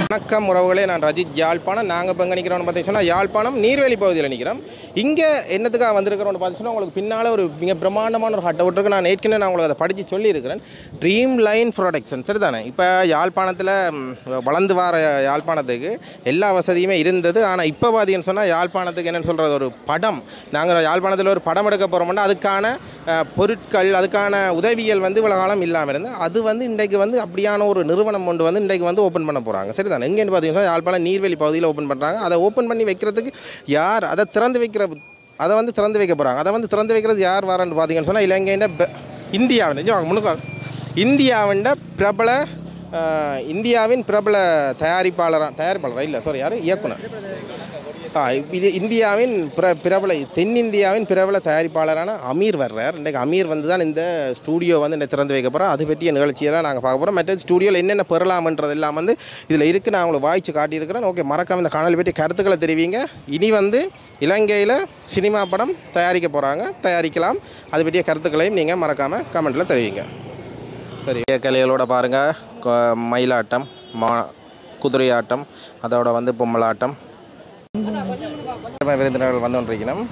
வணக்கம் உறவுகளே, நான் ரஜித் யாழ்ப்பாணம். நாங்கள் இப்போ எங்கே நிற்கிறோம்னு பார்த்தீங்கன்னா யாழ்ப்பாணம் நீர்வேலி பகுதியில் நிற்கிறோம். இங்கே என்னத்துக்காக வந்திருக்கிறோம்னு பார்த்தீங்கன்னா உங்களுக்கு பின்னால் ஒரு மிக பிரமாண்டமான ஒரு ஹட் அவுட் இருக்குது. நான் ஏற்கனவே உங்களுக்கு அதை படித்து சொல்லியிருக்கிறேன். ட்ரீம் லைன் ப்ரொடக்ஷன் சரிதானே. இப்போ யாழ்ப்பாணத்தில் வளர்ந்து வர யாழ்ப்பாணத்துக்கு எல்லா வசதியுமே இருந்தது. ஆனால் இப்போ பார்த்தீங்கன்னு சொன்னால் யாழ்ப்பாணத்துக்கு என்னென்னு சொல்கிறது, ஒரு படம் நாங்கள் யாழ்ப்பாணத்தில் ஒரு படம் எடுக்க போகிறோம்னா அதுக்கான பொருட்கள் அதுக்கான உதவிகள் வந்து இவ்வளோ காலம் இல்லாமல் இருந்து அது வந்து இன்றைக்கு வந்து அப்படியான ஒரு நிறுவனம் கொண்டு வந்து இன்றைக்கு வந்து ஓப்பன் பண்ண போகிறாங்க சரிதானே. எங்கேன்னு பார்த்தீங்கன்னா யாழ்ப்பாணம் நீர்வேலி பகுதியில் ஓப்பன் பண்ணுறாங்க. அதை ஓப்பன் பண்ணி வைக்கிறதுக்கு யார் அதை திறந்து வைக்க போகிறாங்க. அதை வந்து திறந்து வைக்கிறது யார் வரான்னு பார்த்தீங்கன்னு சொன்னால் இலங்கையின் இந்தியாவின் பிரபல இயக்குனர் இது இந்தியாவின் தென்னிந்தியாவின் பிரபல தயாரிப்பாளரான அமீர் வர்றார். இன்றைக்கு அமீர் வந்து தான் இந்த ஸ்டூடியோ வந்து இந்த திறந்து வைக்க போகிறோம். அது பற்றிய நிகழ்ச்சியெல்லாம் நாங்கள் பார்க்க போகிறோம். மற்ற ஸ்டூடியோவில் என்னென்ன பெறலாம்ன்றது எல்லாம் வந்து இதில் இருக்குது. நான் உங்களுக்கு வாய்ச்சி காட்டியிருக்கிறேன். ஓகே, மறக்காம இந்த காணொலி பற்றி கருத்துக்களை தெரிவிங்க. இனி வந்து இலங்கையில் சினிமா படம் தயாரிக்கலாம். அது பற்றிய கருத்துக்களையும் நீங்கள் மறக்காமல் கமெண்ட்டில் தெரிவிங்க. சரி, கலைகளோட பாருங்கள், மயிலாட்டம், குதிரையாட்டம், அதோட வந்து பொம்மலாட்டம். விருந்தினர்கள் வந்து கொண்டிருக்கணும்.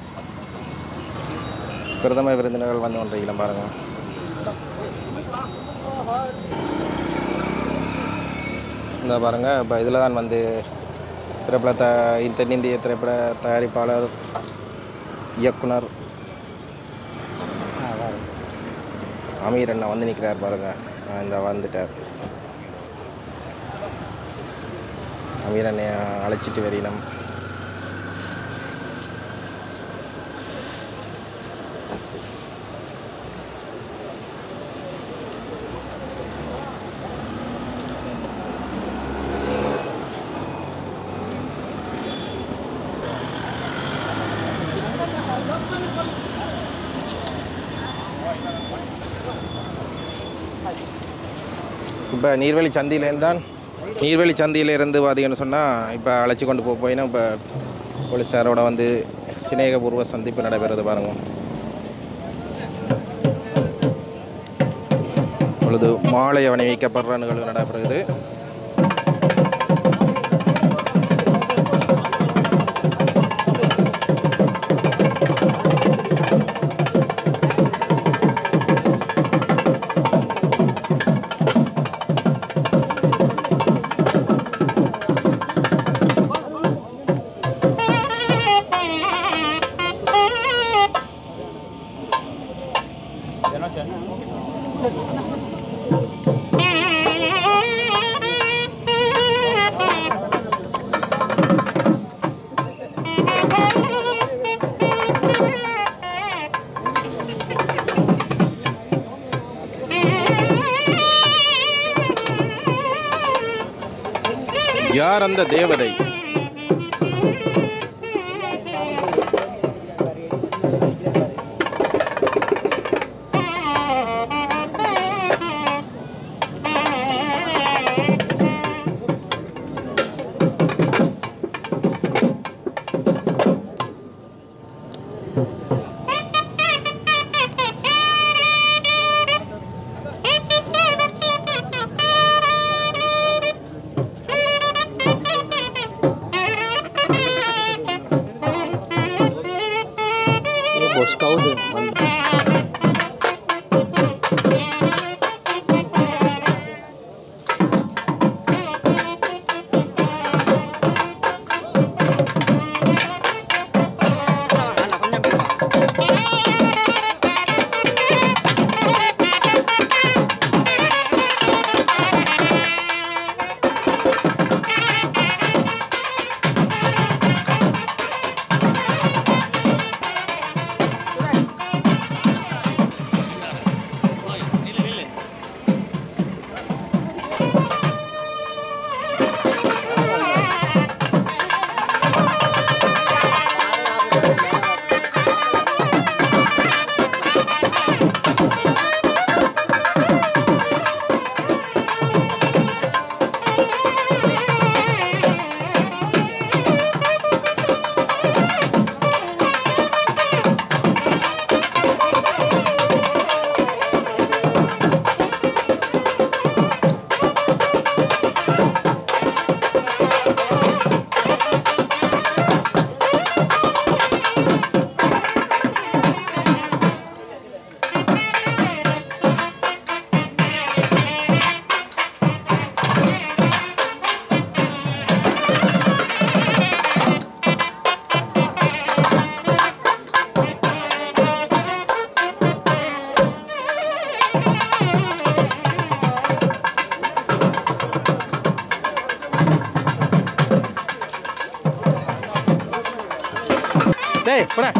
பிரதம விருந்தினர்கள் வந்து கொண்டிருக்கணும் பாருங்கள். இந்த பாருங்கள், இப்போ இதில் தான் வந்து பிரபல தென்னிந்திய திரைப்பட தயாரிப்பாளர் இயக்குனர் அமீர் அண்ணா வந்து நிற்கிறார் பாருங்கள். இந்த வந்துட்டார். அமீர் அண்ணையை அழைச்சிட்டு வரணும். இப்போ நீர்வேலி சந்தியிலேருந்து பார்த்தீங்கன்னு சொன்னால் இப்போ அழைச்சி கொண்டு போயினா இப்போ போலீஸாரோட வந்து சிநேகபூர்வ சந்திப்பு நடைபெறுது பாருங்கள். இப்பொழுது மாலை அணிவிக்கப்படுற நிகழ்வு நடைபெறுகிறது. யார் அந்த தேவதை? டேய் போடா.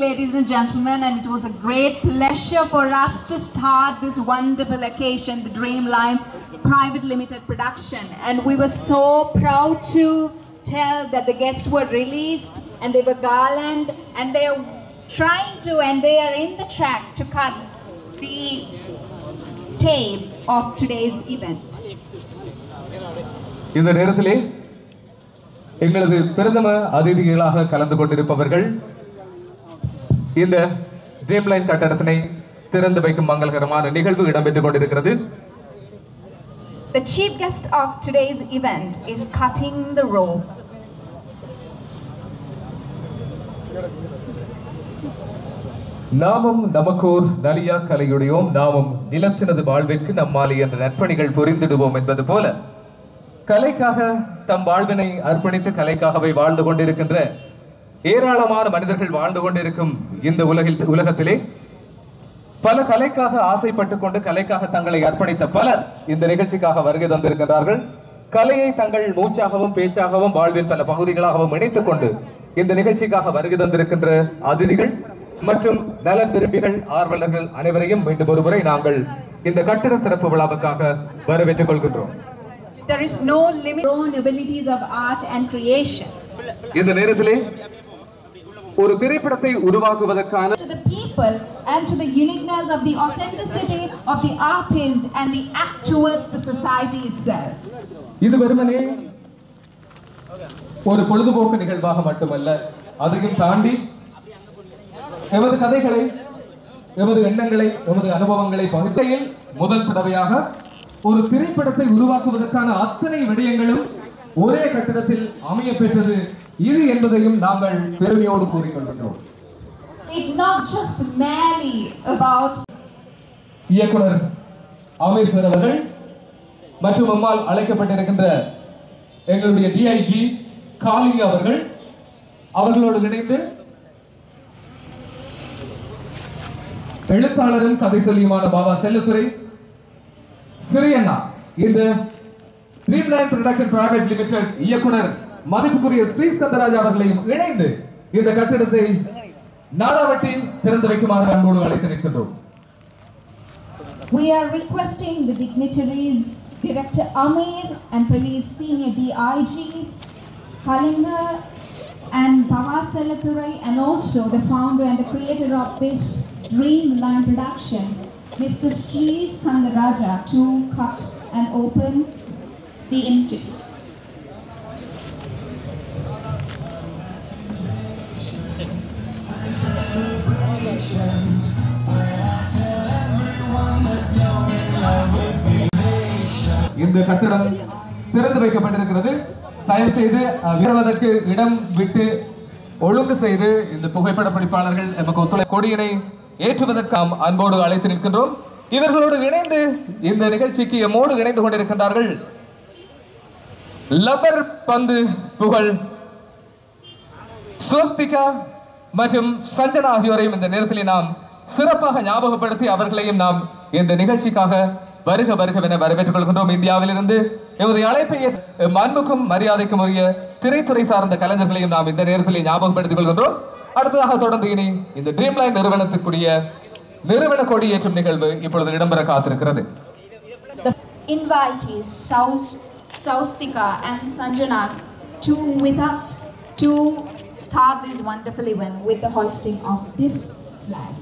Ladies and gentlemen, and it was a great pleasure for us to start this wonderful occasion, the Dreamline Private Limited production, and we were so proud to tell that the guests were released and they were garland and they are trying to and they are in the track to cut the tape of today's event. இந்த நேரத்திலே எங்களது பிரதம அதிதிகளாக கலந்து கொண்டிருப்பவர்கள் இந்த ட்ரீம்லைன் கட்டடத்தினை திறந்து வைக்கும் மங்களகரமான நிகழ்வு இடம்பெற்றுக் கொண்டிருக்கிறது. The chief guest of today's event is cutting the rope. நாமும் நமக்கோர் நலியா கலையுடையோம், நாமும் நிலத்தினது வாழ்விற்கு நம்மாலே என்ற நற்பணிகள் புரிந்திடுவோம் என்பது போல கலைக்காக தம் வாழ்வினை அர்ப்பணித்து கலைக்காகவே வாழ்ந்து கொண்டிருக்கின்ற ஏராளமான மனிதர்கள் வாழ்ந்து கொண்டிருக்கும் இந்த உலகத்திலே பல கலைக்காக ஆசைப்பட்டுக் கொண்டு கலைக்காக தங்களை அர்ப்பணித்த பலர் இந்த நிகழ்ச்சிக்காக வருகை தந்திருக்கிறார்கள். கலையை தங்கள் மூச்சாகவும் பேச்சாகவும் வாழ்வின் பல பகுதிகளாகவும் இணைத்துக் கொண்டு இந்த நிகழ்ச்சிக்காக வருகை தந்திருக்கின்ற அதிதிகள் மற்றும் நலன் விரும்பிகள் ஆர்வலர்கள் அனைவரையும் மீண்டும் ஒருமுறை நாங்கள் இந்த கட்டிட திறப்பு விழாவுக்காக வரவேற்றுக் கொள்கின்றோம். There is no limit to the abilities of art and creation. இந்த நேரத்திலே ஒரு திரைப்படத்தை உருவாக்குவதற்கான to the people and to the uniqueness of the authenticity of the artist and the act towards the society itself. இது வெறுமனே ஒரு பொழுதுபோக்கு நிகழ்வாக மட்டுமல்ல, அதையும் தாண்டி எமது கதைகளை, எமது எண்ணங்களை, எமது அனுபவங்களை பகிர்கையில் முதல் தடவையாக ஒரு திரைப்படத்தை உருவாக்குவதற்கான அத்தனை விடயங்களும் ஒரே கட்டடத்தில் அமைய பெற்றது இது என்பதையும் நாங்கள் பெருமையோடு கூறிக்கொள்கிறோம். It's not just merely about இயக்குனர் அமீர் சார் அவர்கள் மற்றும் அம்மாள் அழைக்கப்பட்டிருக்கின்ற எங்களுடைய டிஐஜி காலிங் அவர்களோடு இணைந்து எழுத்தாளரும் கதை சொல்லியுமான பாபா செல்லத்துறை சிறியண்ணா இந்த ட்ரீம்லைன் ப்ரொடக்ஷன் பிரைவேட் லிமிடெட் இயக்குனர் மதிப்புக்குரிய ஸ்ரீஸ்கந்தராஜ் அவர்களையும் இணைந்து இந்த கட்டிடத்தை நாடாவட்டி திறந்து வைக்குமாறு அன்போடு அழைத்து நிற்கின்றோம். We are requesting the dignitaries, Director Amir and Police Senior DIG, Kalinga and Pavasalathurai, and also the founder and the creator of this Dreamline production, Mr. Sri Skandaraja, to cut and open the institute. இந்த கட்டடம் திறந்து வைக்கப்பட்டிருக்கிறது. தயவு செய்து வருவதற்கு இடம் விட்டு ஒழுங்கு செய்து இந்த புகைப்பட பிடிப்பாளர்கள் நமக்கு ஒத்துழை கொடியினை ஏற்றுவதற்கு அன்போடு அழைத்து நிற்கின்றோம். இவர்களோடு இணைந்து இந்த நிகழ்ச்சிக்கு எம்மோடு இணைந்து கொண்டிருக்கின்றார்கள் லப்பர் பந்து புகழ் ஸ்வஸ்திகா மற்றும் சஞ்சனா ஆகியோரையும் இந்த நேரத்தில் நாம் சிறப்பாக ஞாபகப்படுத்தி அவர்களையும் நாம் இந்த நிகழ்ச்சிக்காக வருக வருகவென வரவேற்றுக் கொள்கின்றோம். இந்தியாவிலிருந்து எமது அழைப்பை அன்புக்கும் மரியாதைக்கும் உரிய திரைத்துறை சார்ந்த கலைஞர்களையும் நாம் இந்த நேரத்தில் ஞாபகப்படுத்திக் கொள்கின்றோம். அடுத்ததாக தொடர்ந்து இனி இந்த ட்ரீம்லைன் நிறுவனத்துக்குரிய நிறுவன கொடி ஏற்றும் நிகழ்வு இப்பொழுது இடம்பெற காத்திருக்கிறது. The invitees Saustika and Sanjana to with us to start this wonderful event with the hoisting of this flag.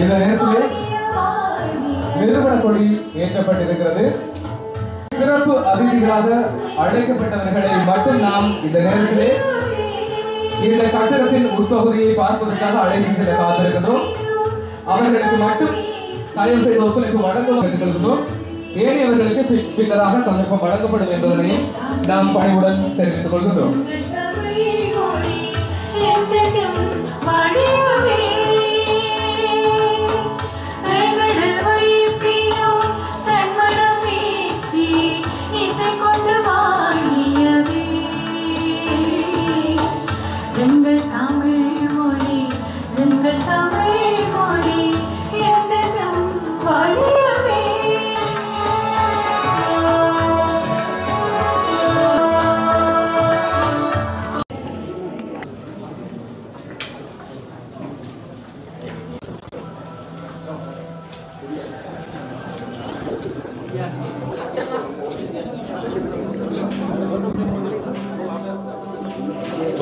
இந்த நேரத்தில் நிறுவன கொடி ஏற்றப்பட்டிருக்கிறது. சிறப்பு அதிதிகளாக அழைக்கப்பட்டவர்களை மட்டும் நாம் இந்த நேரத்திலே இந்த கட்டடத்தின் உட்பகுதியை பார்ப்பதற்காக அழைத்து செல்ல காத்திருக்கின்றோம். அவர்களுக்கு மட்டும் தயவு செய்து ஒத்துழைப்பு வழங்குகிறோம். ஏனையவர்களுக்கு பின்னராக சந்தர்ப்பம் வழங்கப்படும் என்பதனையும் நாம் பணிவுடன் தெரிவித்துக் கொள்கின்றோம்.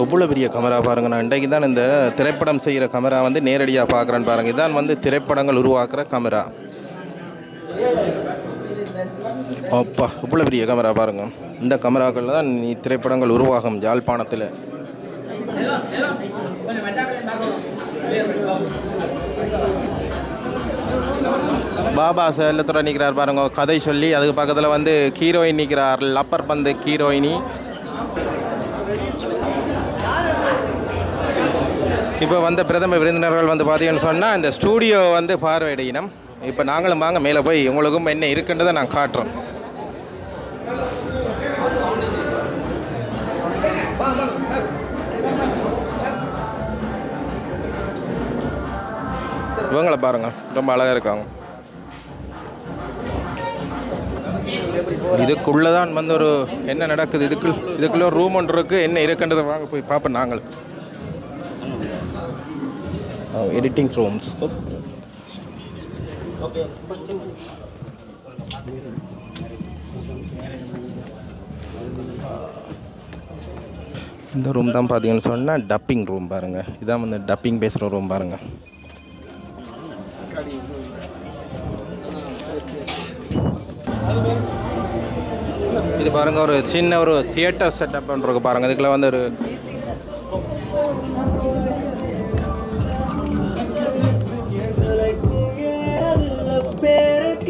எவ்வளோ பெரிய கேமரா பாருங்கள். நான் இன்றைக்கு தான் இந்த திரைப்படம் செய்கிற கேமரா வந்து நேரடியாக பார்க்குறேன்னு பாருங்கள். இதான் வந்து திரைப்படங்கள் உருவாக்குற கேமரா. அப்பா இவ்வளோ பெரிய கேமரா பாருங்கள். இந்த கேமராக்கள் தான் திரைப்படங்கள் உருவாகும் யாழ்ப்பாணத்தில். பாபா சேலத்துறை நிற்கிறார் பாருங்க, கதை சொல்லி. அதுக்கு பக்கத்தில் வந்து ஹீரோயின் நிற்கிறார், லப்பர் பந்து ஹீரோயினி. இப்போ வந்த பிரதம விருந்தினர்கள் வந்து பார்த்தீங்கன்னு சொன்னால் இந்த ஸ்டூடியோ வந்து பார்வையிடணும். இப்போ நாங்களும் வாங்க மேலே போய் உங்களுக்கும் என்ன இருக்குன்றதை நான் காட்டுறோம். இவங்களை பாருங்கள், ரொம்ப அழகாக இருக்காங்க. இதுக்குள்ளே தான் வந்து ஒரு என்ன நடக்குது, இதுக்குள்ளே ஒரு ரூம் ஒன்று இருக்குது. என்ன இருக்குன்றதை வாங்க போய் பார்ப்போம் நாங்கள். Editing rooms. இந்த ரூம் தான் பார்த்தீங்கன்னு சொன்னால் டப்பிங் ரூம் பாருங்கள். இதான் வந்து டப்பிங் பேசுகிற ரூம் பாருங்கள். இது பாருங்கள், ஒரு சின்ன ஒரு தியேட்டர் செட்டப் பண்ணுறது பாருங்கள். இதுக்குள்ள வந்து ஒரு பேருக்கு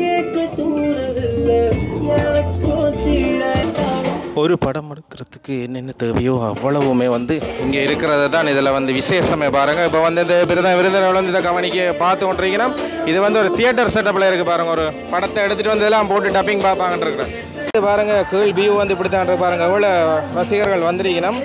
ஒரு படம் எடுக்கிறதுக்கு என்னென்ன தேவையோ அவ்வளவுமே வந்து இங்கே இருக்கிறத தான் இதில் வந்து விசேஷமே பாருங்கள். இப்போ வந்து இந்த விருந்தினர் வந்து இதை கவனிக்க பார்த்து கொண்டிருக்கீங்கன்னா இது வந்து ஒரு தியேட்டர் செட்டப்பில் இருக்குது பாருங்கள். ஒரு படத்தை எடுத்துகிட்டு வந்து எல்லாம் போட்டு டப்பிங் பார்ப்பாங்கன்னு இருக்கிறேன். பாருங்கள் கீழ் வியூ வந்து இப்படி தான் பாருங்கள் எவ்வளோ ரசிகர்கள் வந்திருக்கணும்.